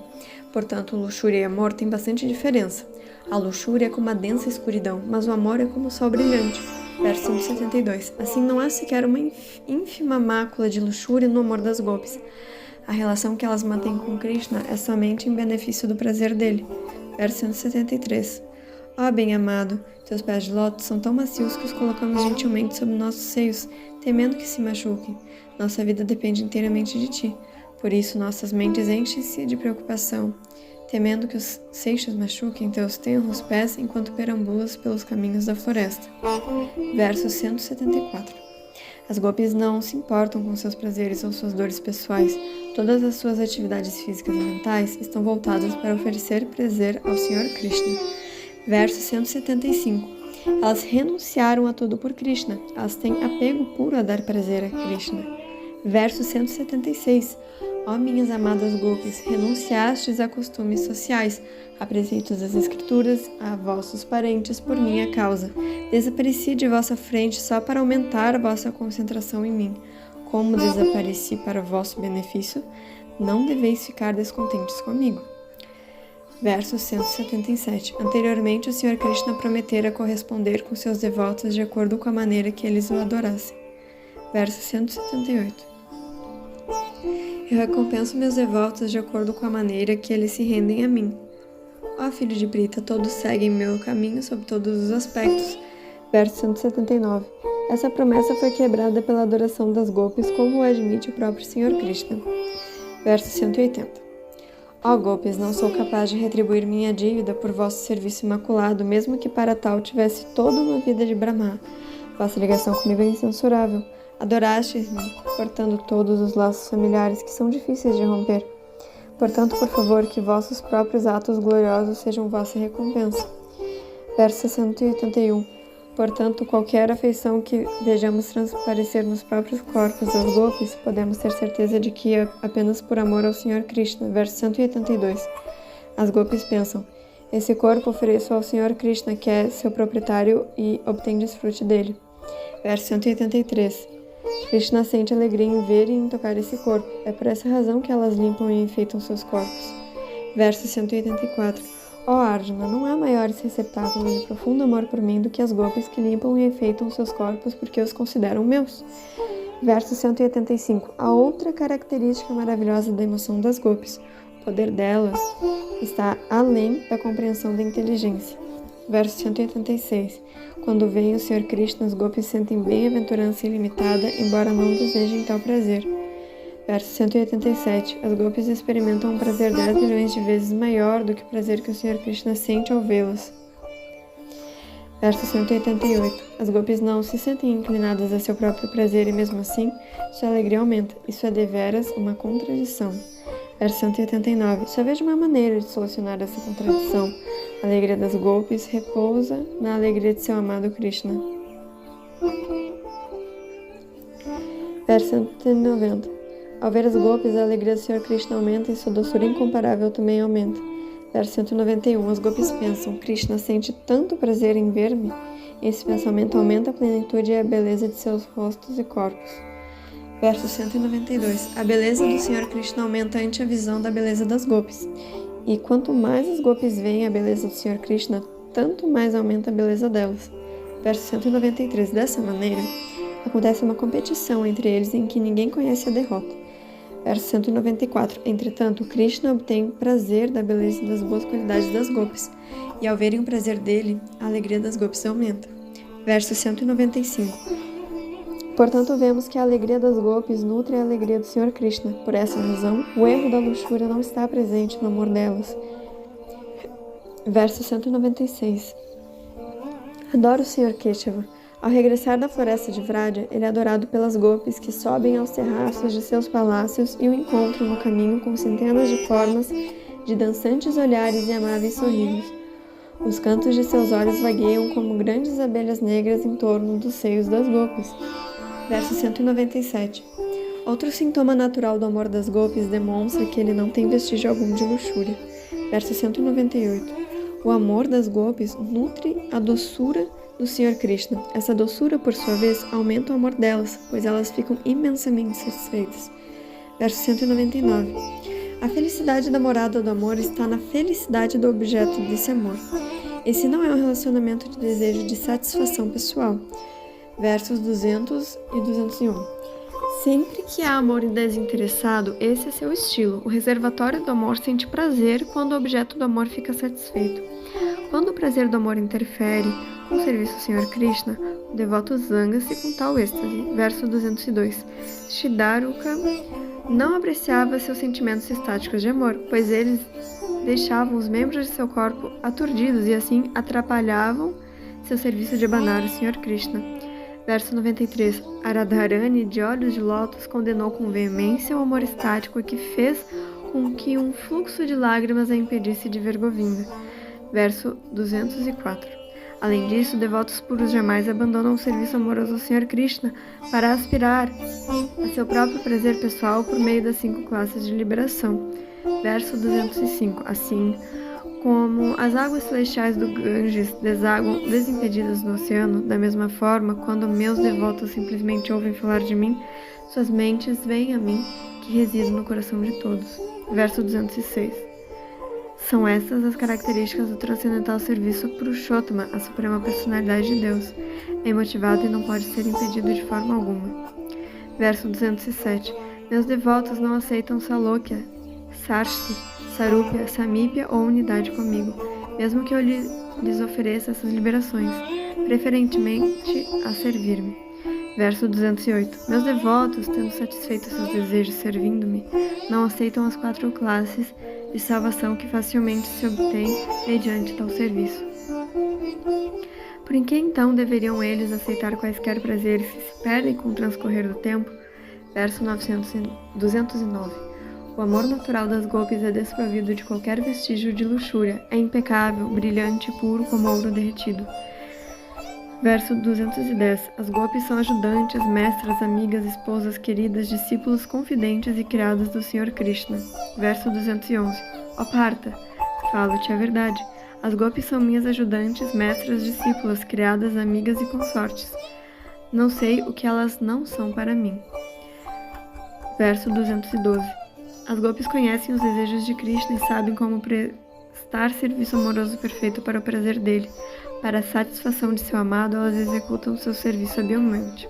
Portanto, luxúria e amor têm bastante diferença. A luxúria é como a densa escuridão, mas o amor é como o sol brilhante. Verso 172. Assim, não há sequer uma ínfima mácula de luxúria no amor das gopis. A relação que elas mantêm com Krishna é somente em benefício do prazer dele. Verso 173. Ó bem-amado, teus pés de lótus são tão macios que os colocamos gentilmente sobre nossos seios, temendo que se machuquem. Nossa vida depende inteiramente de ti. Por isso, nossas mentes enchem-se de preocupação, temendo que os seixos machuquem teus tenros pés enquanto perambulas pelos caminhos da floresta. Verso 174. As gopis não se importam com seus prazeres ou suas dores pessoais. Todas as suas atividades físicas e mentais estão voltadas para oferecer prazer ao Senhor Krishna. Verso 175. Elas renunciaram a tudo por Krishna. Elas têm apego puro a dar prazer a Krishna. Verso 176. Ó minhas amadas gopis, renunciastes a costumes sociais, a preceitos das escrituras, a vossos parentes por minha causa. Desapareci de vossa frente só para aumentar a vossa concentração em mim. Como desapareci para vosso benefício, não deveis ficar descontentes comigo. Verso 177. Anteriormente, o Senhor Krishna prometera corresponder com seus devotos de acordo com a maneira que eles o adorassem. Verso 178. Eu recompenso meus devotos de acordo com a maneira que eles se rendem a mim. Ó filho de Brita, todos seguem meu caminho sob todos os aspectos. Verso 179. Essa promessa foi quebrada pela adoração das gopis, como o admite o próprio Senhor Krishna. Verso 180. Ó gopis, não sou capaz de retribuir minha dívida por vosso serviço imaculado, mesmo que para tal tivesse toda uma vida de Brahma. Vossa ligação comigo é incensurável. Adorastes-me, cortando todos os laços familiares que são difíceis de romper. Portanto, por favor, que vossos próprios atos gloriosos sejam vossa recompensa. Verso 181. Portanto, qualquer afeição que vejamos transparecer nos próprios corpos aos golpes, podemos ter certeza de que é apenas por amor ao Sr. Krishna. Verso 182. As golpes pensam: esse corpo ofereço ao Sr. Krishna, que é seu proprietário, e obtém desfrute dele. Verso 183. Krishna sente alegria em ver e em tocar esse corpo. É por essa razão que elas limpam e enfeitam seus corpos. Verso 184. Ó Arjuna, não há maiores receptáculos de profundo amor por mim do que as golpes que limpam e enfeitam seus corpos porque os consideram meus. Verso 185. A outra característica maravilhosa da emoção das golpes, o poder delas, está além da compreensão da inteligência. Verso 186. Quando veem o Sr. Krishna, os golpes sentem bem-aventurança ilimitada, embora não desejem tal prazer. Verso 187. As golpes experimentam um prazer 10 milhões de vezes maior do que o prazer que o Sr. Krishna sente ao vê-las. Verso 188. As golpes não se sentem inclinadas a seu próprio prazer e, mesmo assim, sua alegria aumenta. Isso é deveras uma contradição. Verso 189. Só vejo uma maneira de solucionar essa contradição. A alegria das golpes repousa na alegria de seu amado Krishna. Verso 190. Ao ver as golpes, a alegria do Sr. Krishna aumenta e sua doçura incomparável também aumenta. Verso 191. As golpes pensam: Krishna sente tanto prazer em ver-me. Esse pensamento aumenta a plenitude e a beleza de seus rostos e corpos. Verso 192. A beleza do Sr. Krishna aumenta ante a visão da beleza das golpes. E quanto mais as golpes veem a beleza do Sr. Krishna, tanto mais aumenta a beleza delas. Verso 193. Dessa maneira, acontece uma competição entre eles em que ninguém conhece a derrota. Verso 194. Entretanto, Krishna obtém prazer da beleza e das boas qualidades das golpes, e ao verem o prazer dele, a alegria das golpes aumenta. Verso 195. Portanto, vemos que a alegria das golpes nutre a alegria do Sr. Krishna. Por essa razão, o erro da luxúria não está presente no amor delas. Verso 196. Adoro o Sr. Keshava. Ao regressar da floresta de Vraja, ele é adorado pelas golpes que sobem aos terraços de seus palácios e o encontram no caminho com centenas de formas de dançantes olhares e amáveis sorrisos. Os cantos de seus olhos vagueiam como grandes abelhas negras em torno dos seios das golpes. Verso 197. Outro sintoma natural do amor das golpes demonstra que ele não tem vestígio algum de luxúria. Verso 198. O amor das golpes nutre a doçura do Sr. Krishna. Essa doçura, por sua vez, aumenta o amor delas, pois elas ficam imensamente satisfeitas. Verso 199. A felicidade da morada do amor está na felicidade do objeto desse amor. Esse não é um relacionamento de desejo de satisfação pessoal. Versos 200 e 201. Sempre que há amor desinteressado, esse é seu estilo. O reservatório do amor sente prazer quando o objeto do amor fica satisfeito. Quando o prazer do amor interfere com o serviço ao Sr. Krishna, o devoto zanga-se com tal êxtase. Verso 202. Shidaruka não apreciava seus sentimentos estáticos de amor, pois eles deixavam os membros de seu corpo aturdidos e assim atrapalhavam seu serviço de abanar o Sr. Krishna. Verso 93. Radharani, de olhos de lótus, condenou com veemência o amor estático que fez com que um fluxo de lágrimas a impedisse de ver Govinda. Verso 204. Além disso, devotos puros jamais abandonam o serviço amoroso ao Sr. Krishna para aspirar a seu próprio prazer pessoal por meio das 5 classes de liberação. Verso 205. Assim como as águas celestiais do Ganges desaguam desimpedidas no oceano, da mesma forma, quando meus devotos simplesmente ouvem falar de mim, suas mentes vêm a mim, que resido no coração de todos. Verso 206. São essas as características do transcendental serviço Purushottama, a suprema personalidade de Deus. É imotivado e não pode ser impedido de forma alguma. Verso 207. Meus devotos não aceitam Salokya, Sarshti, Sarupya, Samípia ou unidade comigo, mesmo que eu lhes ofereça essas liberações, preferentemente a servir-me. Verso 208. Meus devotos, tendo satisfeito seus desejos servindo-me, não aceitam as 4 classes de salvação que facilmente se obtém mediante tal serviço. Por que então deveriam eles aceitar quaisquer prazeres que se perdem com o transcorrer do tempo? Verso 209. O amor natural das golpes é desprovido de qualquer vestígio de luxúria, é impecável, brilhante e puro como ouro derretido. Verso 210. As golpes são ajudantes, mestras, amigas, esposas, queridas, discípulos, confidentes e criadas do Senhor Krishna. Verso 211. Ó Partha, falo-te a verdade. As golpes são minhas ajudantes, mestras, discípulas, criadas, amigas e consortes. Não sei o que elas não são para mim. Verso 212. As golpes conhecem os desejos de Krishna e sabem como prestar serviço amoroso perfeito para o prazer dele. Para a satisfação de seu amado, elas executam seu serviço habilmente.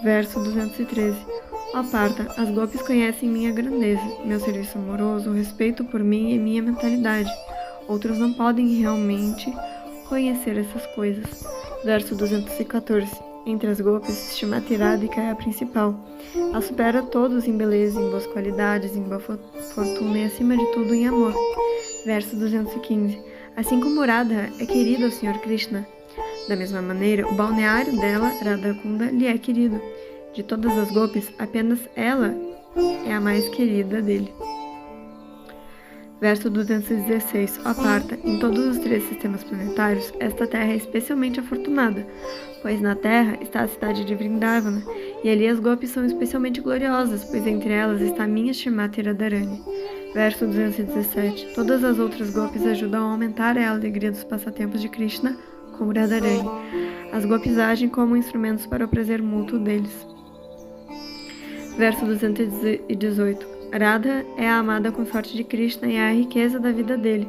Verso 213. Ó Partha, as golpes conhecem minha grandeza, meu serviço amoroso, o respeito por mim e minha mentalidade. Outros não podem realmente conhecer essas coisas. Verso 214. Entre as golpes, Shrimati Radhika é a principal. Ela supera todos em beleza, em boas qualidades, em boa fortuna e, acima de tudo, em amor. Verso 215. Assim como Radha é querida ao Senhor Krishna, da mesma maneira, o balneário dela, Radhakunda, lhe é querido. De todas as golpes, apenas ela é a mais querida dele. Verso 216. Ó Partha, em todos os 3 sistemas planetários, esta terra é especialmente afortunada, pois na terra está a cidade de Vrindavana, e ali as golpes são especialmente gloriosas, pois entre elas está a minha Shrimati Radharani. Verso 217. Todas as outras golpes ajudam a aumentar a alegria dos passatempos de Krishna, como Radharani. As golpes agem como instrumentos para o prazer mútuo deles. Verso 218. Radha é a amada consorte de Krishna e é a riqueza da vida dele.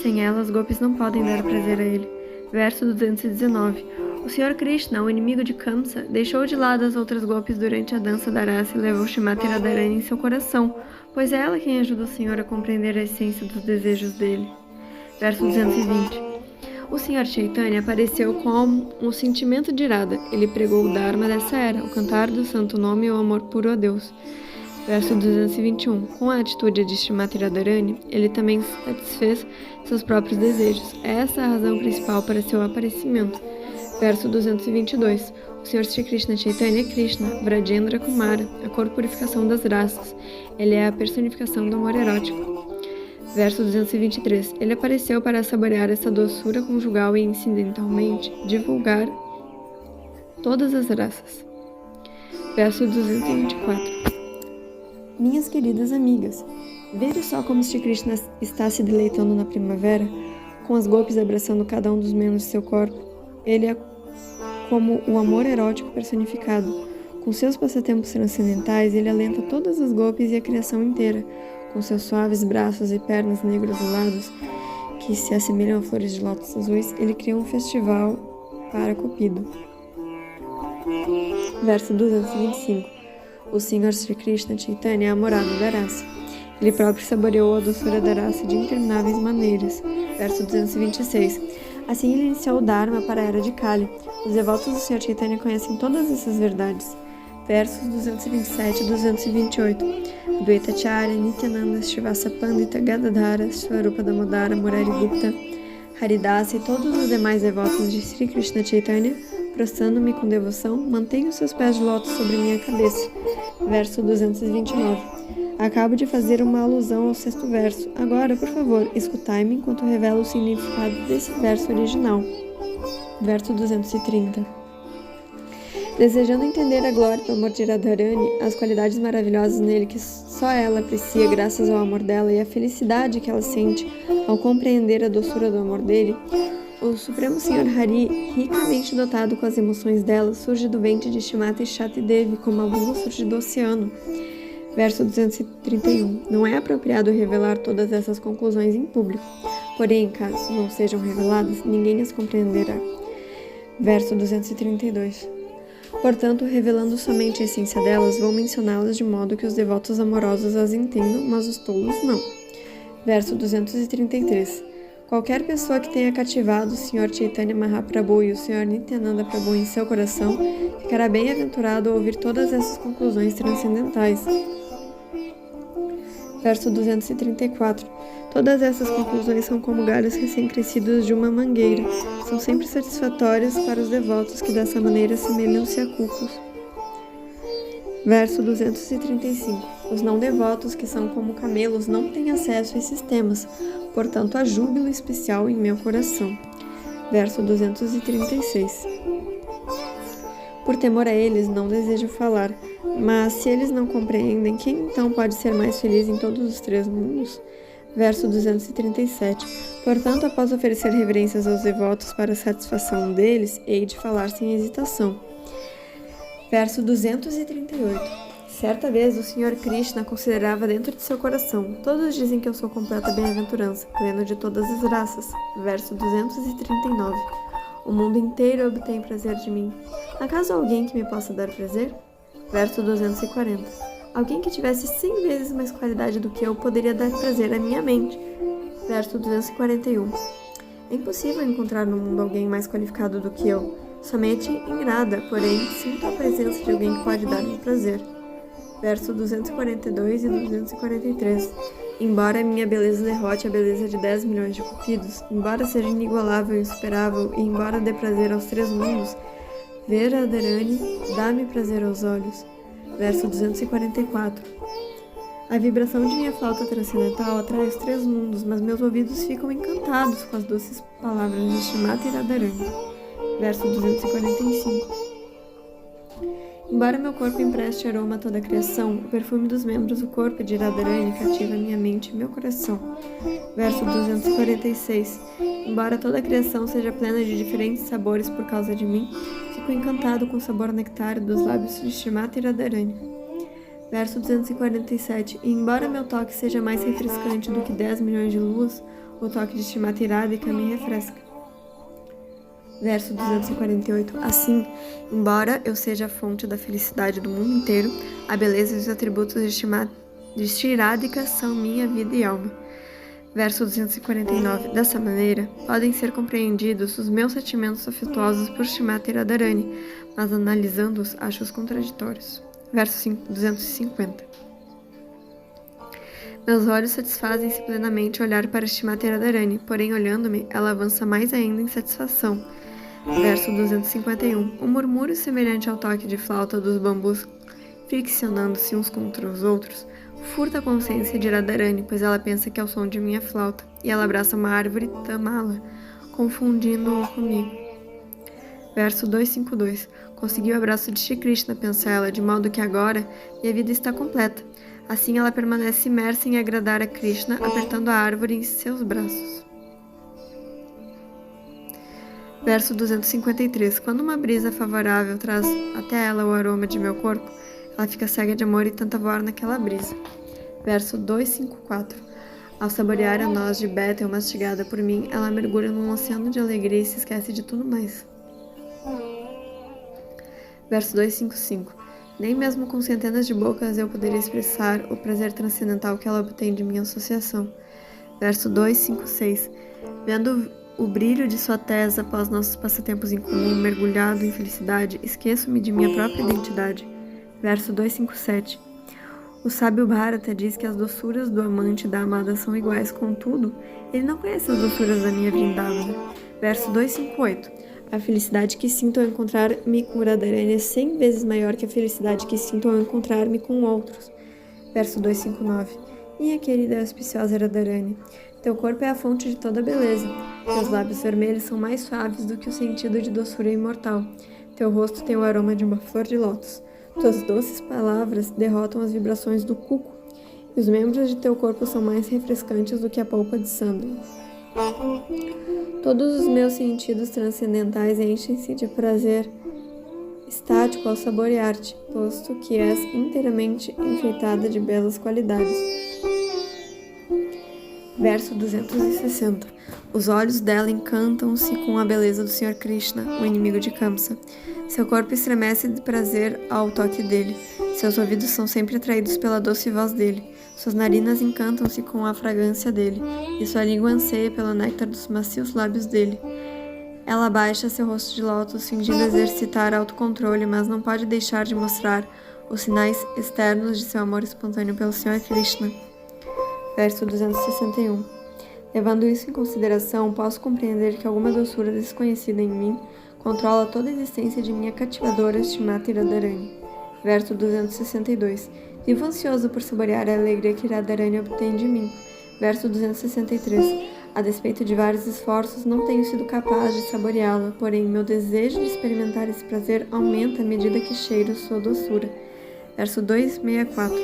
Sem ela, as golpes não podem dar prazer a ele. Verso 219. O Senhor Krishna, o inimigo de Kamsa, deixou de lado as outras golpes durante a dança da raça e levou Shrimati Radharani em seu coração, pois é ela quem ajuda o Senhor a compreender a essência dos desejos dele. Verso 220. O Senhor Chaitanya apareceu como um sentimento de Radha. Ele pregou o Dharma dessa era, o cantar do santo nome e o amor puro a Deus. Verso 221. Com a atitude de Shrimati Radharani, ele também satisfez seus próprios desejos. Essa é a razão principal para seu aparecimento. Verso 222. O Senhor Sri Krishna Chaitanya é Krishna, Vrajendra Kumara, a corporificação das raças. Ele é a personificação do amor erótico. Verso 223. Ele apareceu para saborear essa doçura conjugal e incidentalmente divulgar todas as raças. Verso 224. Minhas queridas amigas, veja só como Sri Krishna está se deleitando na primavera, com as golpes abraçando cada um dos membros de seu corpo. Ele é como o amor erótico personificado. Com seus passatempos transcendentais, ele alenta todas as golpes e a criação inteira. Com seus suaves braços e pernas negros alados, que se assemelham a flores de lótus azuis, ele cria um festival para Cupido. Verso 225. O Senhor Sri Krishna Chaitanya é a morada da raça. Ele próprio saboreou a doçura da raça de intermináveis maneiras. Verso 226. Assim ele iniciou o Dharma para a era de Kali. Os devotos do Senhor Chaitanya conhecem todas essas verdades. Versos 227 e 228. Advaita Acharya, Nityananda, Srivasa Pandita, Gadadhara, Swarupa Damodara, Murari Gupta, Haridasa e todos os demais devotos de Sri Krishna Chaitanya, prostrando-me com devoção, mantenho os seus pés de lótus sobre minha cabeça. Verso 229. Acabo de fazer uma alusão ao 6º verso. Agora, por favor, escutai-me enquanto revelo o significado desse verso original. Verso 230. Desejando entender a glória do amor de Radharani, as qualidades maravilhosas nele que só ela aprecia graças ao amor dela e a felicidade que ela sente ao compreender a doçura do amor dele, o Supremo Senhor Hari, ricamente dotado com as emoções dela, surge do ventre de Shrimati Shati Devi, como a lua surge do oceano. Verso 231. Não é apropriado revelar todas essas conclusões em público, porém, caso não sejam reveladas, ninguém as compreenderá. Verso 232. Portanto, revelando somente a essência delas, vou mencioná-las de modo que os devotos amorosos as entendam, mas os tolos não. Verso 233. Qualquer pessoa que tenha cativado o Sr. Chaitanya Mahaprabhu e o Sr. Nityananda Prabhu em seu coração, ficará bem-aventurado ao ouvir todas essas conclusões transcendentais. Verso 234. Todas essas conclusões são como galhos recém-crescidos de uma mangueira. São sempre satisfatórias para os devotos que dessa maneira assemelham-se a cucos. Verso 235. Os não devotos, que são como camelos, não têm acesso a esses temas, portanto há júbilo especial em meu coração. Verso 236. Por temor a eles, não desejo falar, mas se eles não compreendem, quem então pode ser mais feliz em todos os 3 mundos? Verso 237. Portanto, após oferecer reverências aos devotos para a satisfação deles, hei de falar sem hesitação. Verso 238. Certa vez o Sr. Krishna considerava dentro de seu coração: todos dizem que eu sou completa bem-aventurança, pleno de todas as graças. Verso 239. O mundo inteiro obtém prazer de mim. Acaso há alguém que me possa dar prazer? Verso 240. Alguém que tivesse 100 vezes mais qualidade do que eu poderia dar prazer à minha mente. Verso 241. É impossível encontrar no mundo alguém mais qualificado do que eu. Somente em nada, porém, sinto a presença de alguém que pode dar-me prazer. Verso 242 e 243. Embora minha beleza derrote a beleza de 10 milhões de cupidos, embora seja inigualável e insuperável, e embora dê prazer aos 3 mundos, ver a Radharani dá-me prazer aos olhos. Verso 244. A vibração de minha flauta transcendental atrai os 3 mundos, mas meus ouvidos ficam encantados com as doces palavras de Shrimati Radharani. Verso 245. Embora meu corpo empreste aroma a toda a criação, o perfume dos membros do corpo de Radharani cativa minha mente e meu coração. Verso 246. Embora toda a criação seja plena de diferentes sabores por causa de mim, fico encantado com o sabor nectário dos lábios de Shrimati Radharani. Verso 247. E embora meu toque seja mais refrescante do que 10 milhões de luas, o toque de Shrimati Radhika me refresca. Verso 248. Assim, embora eu seja a fonte da felicidade do mundo inteiro, a beleza e os atributos de Shri Radhika são minha vida e alma. Verso 249. Dessa maneira, podem ser compreendidos os meus sentimentos afetuosos por Shrimati Radharani, mas analisando-os, acho-os contraditórios. Verso 250. Meus olhos satisfazem-se plenamente ao olhar para Shrimati Radharani, porém, olhando-me, ela avança mais ainda em satisfação. Verso 251. Um murmúrio semelhante ao toque de flauta dos bambus friccionando-se uns contra os outros furta a consciência de Radharani, pois ela pensa que é o som de minha flauta, e ela abraça uma árvore tamala, confundindo-o comigo. Verso 252. Consegui o abraço de Shri Krishna, pensa ela, de modo que agora minha vida está completa. Assim ela permanece imersa em agradar a Krishna, apertando a árvore em seus braços. Verso 253. Quando uma brisa favorável traz até ela o aroma de meu corpo, ela fica cega de amor e tenta voar naquela brisa. Verso 254. Ao saborear a noz de Bétel mastigada por mim, ela mergulha num oceano de alegria e se esquece de tudo mais. Verso 255. Nem mesmo com centenas de bocas eu poderia expressar o prazer transcendental que ela obtém de minha associação. Verso 256. Vendo o brilho de sua tez após nossos passatempos em comum, mergulhado em felicidade, esqueço-me de minha própria identidade. Verso 257. O sábio Bharata diz que as doçuras do amante e da amada são iguais, contudo, ele não conhece as doçuras da minha Vrindavana. Verso 258. A felicidade que sinto ao encontrar-me com Radharani é 100 vezes maior que a felicidade que sinto ao encontrar-me com outros. Verso 259. Minha querida e auspiciosa Radharani, teu corpo é a fonte de toda beleza. Teus lábios vermelhos são mais suaves do que o sentido de doçura imortal. Teu rosto tem o aroma de uma flor de lótus. Tuas doces palavras derrotam as vibrações do cuco. E os membros de teu corpo são mais refrescantes do que a polpa de sândalo. Todos os meus sentidos transcendentais enchem-se de prazer estático ao saborear-te, posto que és inteiramente enfeitada de belas qualidades. Verso 260. Os olhos dela encantam-se com a beleza do Sr. Krishna, o inimigo de Kamsa. Seu corpo estremece de prazer ao toque dele. Seus ouvidos são sempre atraídos pela doce voz dele. Suas narinas encantam-se com a fragrância dele, e sua língua anseia pelo néctar dos macios lábios dele. Ela baixa seu rosto de lótus, fingindo exercitar autocontrole, mas não pode deixar de mostrar os sinais externos de seu amor espontâneo pelo Sr. Krishna. Verso 261. Levando isso em consideração, posso compreender que alguma doçura desconhecida em mim controla toda a existência de minha cativadora Shrimati Radharani. Verso 262. Vivo ansioso por saborear a alegria que Radharani obtém de mim. Verso 263. A despeito de vários esforços, não tenho sido capaz de saboreá-la, porém meu desejo de experimentar esse prazer aumenta à medida que cheiro sua doçura. Verso 264.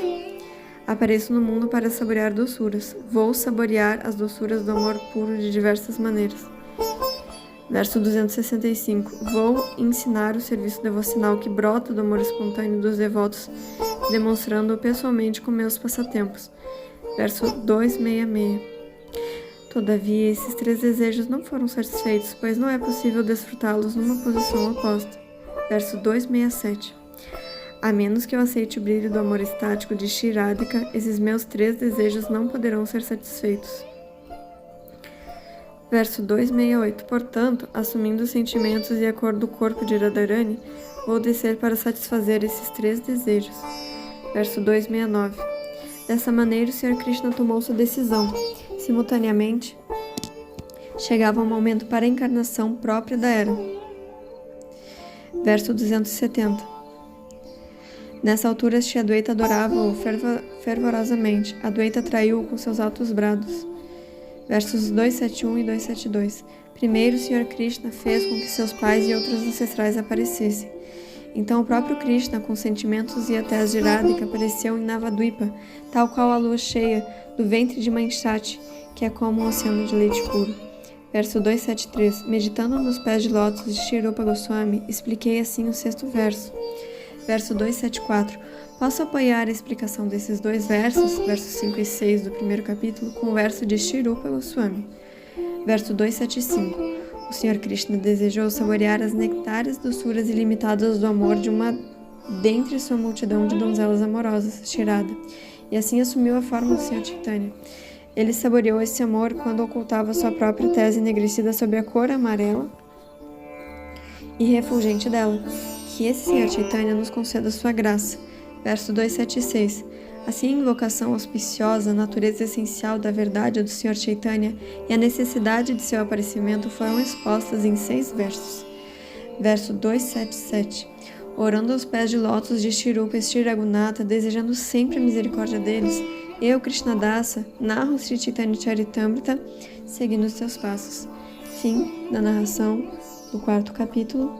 Apareço no mundo para saborear doçuras. Vou saborear as doçuras do amor puro de diversas maneiras. Verso 265. Vou ensinar o serviço devocional que brota do amor espontâneo dos devotos, demonstrando-o pessoalmente com meus passatempos. Verso 266. Todavia, esses 3 desejos não foram satisfeitos, pois não é possível desfrutá-los numa posição oposta. Verso 267. A menos que eu aceite o brilho do amor estático de Shiradika, esses meus 3 desejos não poderão ser satisfeitos. Verso 268. Portanto, assumindo os sentimentos e a cor do corpo de Radharani, vou descer para satisfazer esses 3 desejos. Verso 269. Dessa maneira, o Sr. Krishna tomou sua decisão. Simultaneamente, chegava o momento para a encarnação própria da era. Verso 270. Nessa altura, Shri Adwaita adorava-o fervorosamente. Adwaita traiu-o com seus altos brados. Versos 271 e 272. Primeiro, o Sr. Krishna fez com que seus pais e outros ancestrais aparecessem. Então o próprio Krishna, com sentimentos e até as de Radhika, apareceu em Navadvipa, tal qual a lua cheia do ventre de Mãe Shakti, que é como um oceano de leite puro. Verso 273. Meditando nos pés de lótus de Shri Rupa Goswami, expliquei assim o 6º verso. Verso 274. Posso apoiar a explicação desses 2 versos, versos 5 e 6 do 1º capítulo, com o verso de Shri Rupa Goswami. Verso 275. O Sr. Krishna desejou saborear as nectárias doçuras ilimitadas do amor de uma dentre sua multidão de donzelas amorosas, Shirada, e assim assumiu a forma do Sr. Chaitanya. Ele saboreou esse amor quando ocultava sua própria tese enegrecida sob a cor amarela e refulgente dela. Que esse Sr. Chaitanya nos conceda sua graça. Verso 276. Assim, a invocação auspiciosa, a natureza essencial da verdade do Sr. Chaitanya e a necessidade de seu aparecimento foram expostas em 6 versos. Verso 277. Orando aos pés de lótus de Shri Rupa e Shri Raghunatha, desejando sempre a misericórdia deles, eu, Krishnadasa, narro o Sri Chaitanya Charitamrita, seguindo os seus passos. Fim da narração do 4º capítulo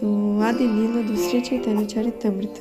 do Adi Lila do Sri Chaitanya Charitamrita.